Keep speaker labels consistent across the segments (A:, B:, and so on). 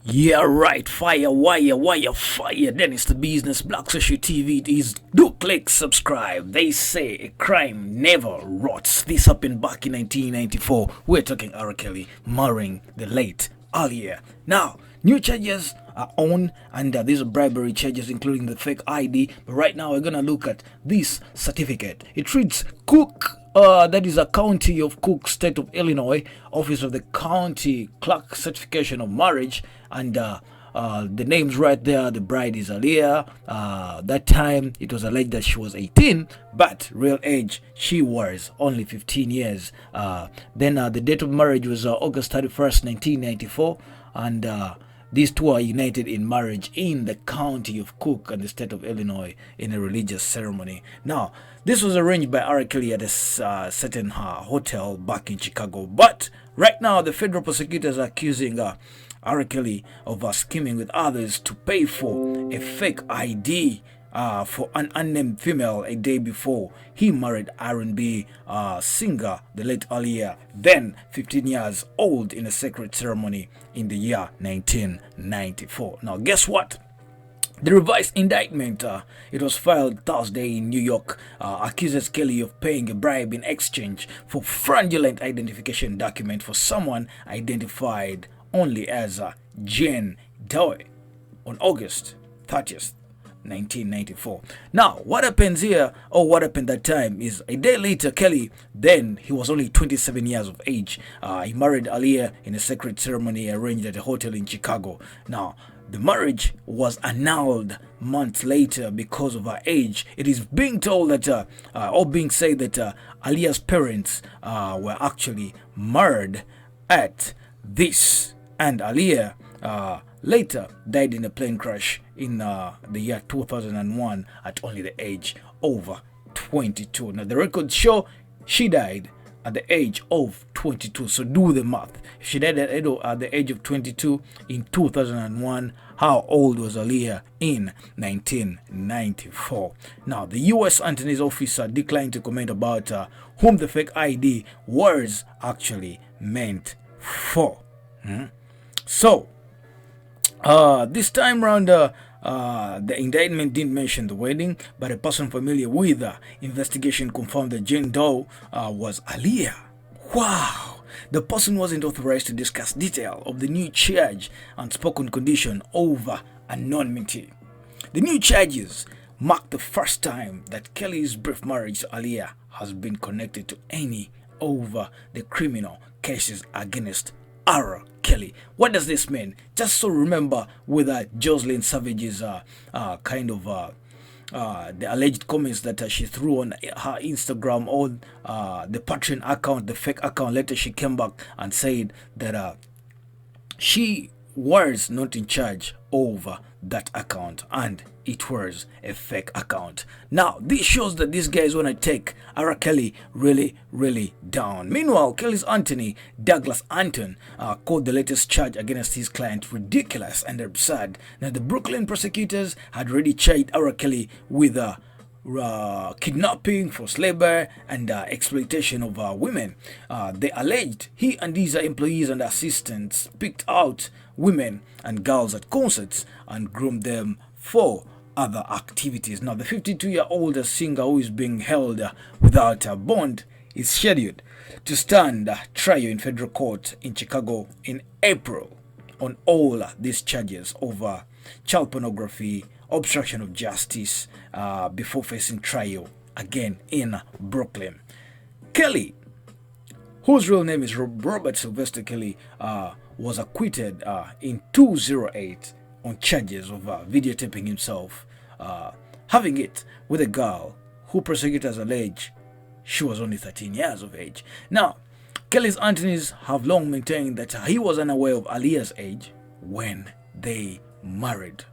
A: Yeah, right. Fire, wire, fire. Then it's the business. Black Social TV. It is do click subscribe. They say a crime never rots. This happened back in 1994. We're talking R.Kelly marrying the late Aaliyah. Now, new charges are on, and these are bribery charges, including the fake ID. But right now, we're gonna look at this certificate. It reads Cook. That is a county of Cook, state of Illinois, office of the county clerk, certification of marriage, and the name's right there. The bride is Aaliyah. That time it was alleged that she was 18, but real age she was only 15 years. Then the date of marriage was August 31st, 1994, and these two are united in marriage in the county of Cook and the state of Illinois in a religious ceremony. Now, this was arranged by R.Kelly at a certain hotel back in Chicago. But right now, the federal prosecutors are accusing R.Kelly of scheming with others to pay for a fake ID for an unnamed female a day before he married R&B singer, the late Aaliyah, then 15 years old, in a sacred ceremony in the year 1994. Now, guess what? The revised indictment, it was filed Thursday in New York, accuses Kelly of paying a bribe in exchange for fraudulent identification document for someone identified only as Jane Doe on August 30th. 1994. Now, what happens here, or what happened that time, is a day later, Kelly, then he was only 27 years of age. He married Aaliyah in a sacred ceremony arranged at a hotel in Chicago. Now, the marriage was annulled months later because of her age. It is being told that, or being said that Aaliyah's parents were actually married at this, and Aaliyah later died in a plane crash in the year 2001 at only the age of 22. Now, the records show she died at the age of 22. So do the math. If she died at the age of 22 in 2001, how old was Aaliyah in 1994? Now, the U.S. Attorney's Office declined to comment about whom the fake ID was actually meant for. So, this time round, the indictment didn't mention the wedding, but a person familiar with the investigation confirmed that Jane Doe was Aaliyah. Wow! The person wasn't authorized to discuss detail of the new charge and spoken condition over anonymity. The new charges mark the first time that Kelly's brief marriage to Aaliyah has been connected to any over the criminal cases against R.Kelly. What does this mean? Just so remember with Jocelyn Savage's the alleged comments that she threw on her Instagram on the Patreon account, the fake account. Later she came back and said that she was not in charge of that account and it was a fake account. Now, this shows that these guys want to take R.Kelly really down. Meanwhile, Kelly's attorney, Douglas Anton, called the latest charge against his client ridiculous and absurd. Now, the Brooklyn prosecutors had already charged R.Kelly with kidnapping, forced labor, and exploitation of women. They alleged he and his employees and assistants picked out women and girls at concerts and groomed them for other activities. Now, the 52-year-old singer, who is being held without a bond, is scheduled to stand trial in federal court in Chicago in April on all these charges over child pornography, obstruction of justice, before facing trial again in Brooklyn. Kelly, whose real name is Robert Sylvester Kelly, was acquitted in 2008 on charges of videotaping himself having it with a girl who prosecutors allege she was only 13 years of age. Now, Kelly's attorneys have long maintained that he was unaware of Aaliyah's age when they married.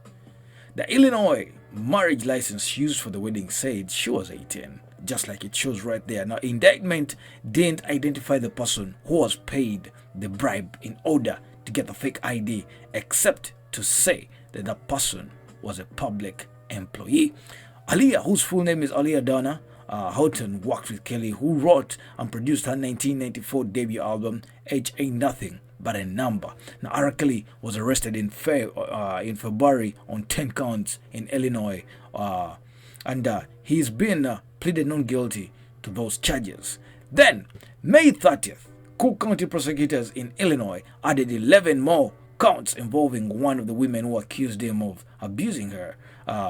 A: The Illinois marriage license used for the wedding said she was 18, just like it shows right there. Now, indictment didn't identify the person who was paid the bribe in order to get the fake ID, except to say that the person was a public employee. Aaliyah, whose full name is Aaliyah Donna Houghton, worked with Kelly, who wrote and produced her 1994 debut album, Age Ain't Nothing but a number. Now, R.Kelly was arrested in February on 10 counts in Illinois, and he's been pleaded not guilty to those charges. Then, May 30th, Cook County prosecutors in Illinois added 11 more counts involving one of the women who accused him of abusing her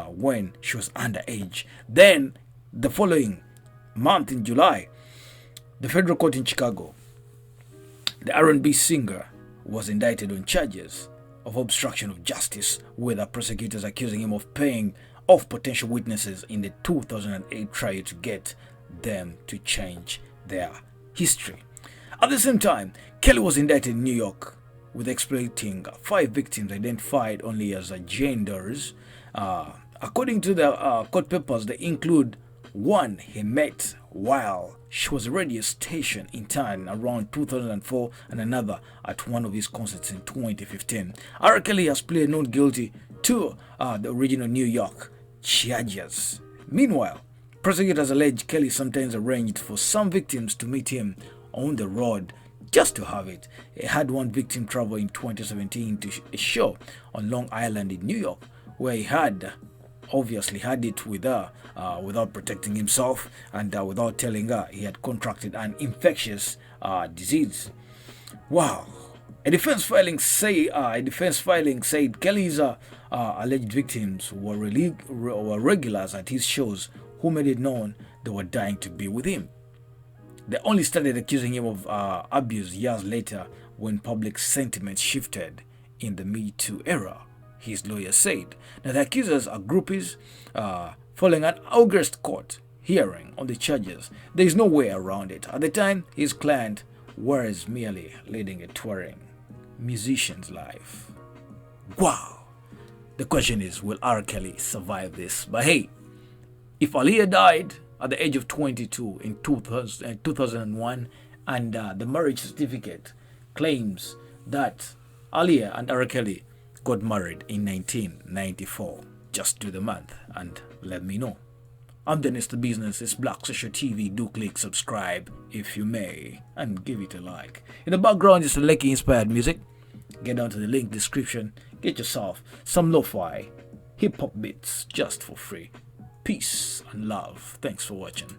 A: when she was underage. Then, the following month in July, the federal court in Chicago, the R&B singer was indicted on charges of obstruction of justice, with the prosecutors accusing him of paying off potential witnesses in the 2008 trial to get them to change their history. At the same time, Kelly was indicted in New York with exploiting 5 victims identified only as genders. According to the court papers, they include one he met while she was a radio station in town around 2004 and another at one of his concerts in 2015. R. Kelly has pleaded not guilty to the original New York charges. Meanwhile, prosecutors allege Kelly sometimes arranged for some victims to meet him on the road just to have it. He had one victim travel in 2017 to a show on Long Island in New York, where he had obviously had it with her without protecting himself and without telling her he had contracted an infectious disease. Wow. A defense filing said Kelly's alleged victims were regulars at his shows who made it known they were dying to be with him. They only started accusing him of abuse years later when public sentiment shifted in the Me Too era, his lawyer said. Now, the accusers are groupies. Following an August court hearing on the charges, there is no way around it. At the time, his client was merely leading a touring musician's life. Wow! The question is, will R. Kelly survive this? But hey, if Aaliyah died at the age of 22 in 2001, and the marriage certificate claims that Aaliyah and R. Kelly got married in 1994, just do the math and let me know. I'm Dennis the Business. It's Black Social TV. Do click subscribe if you may and give it a like. In the background is the Lekki inspired music. Get down to the link description. Get yourself some lo-fi hip hop beats just for free. Peace and love. Thanks for watching.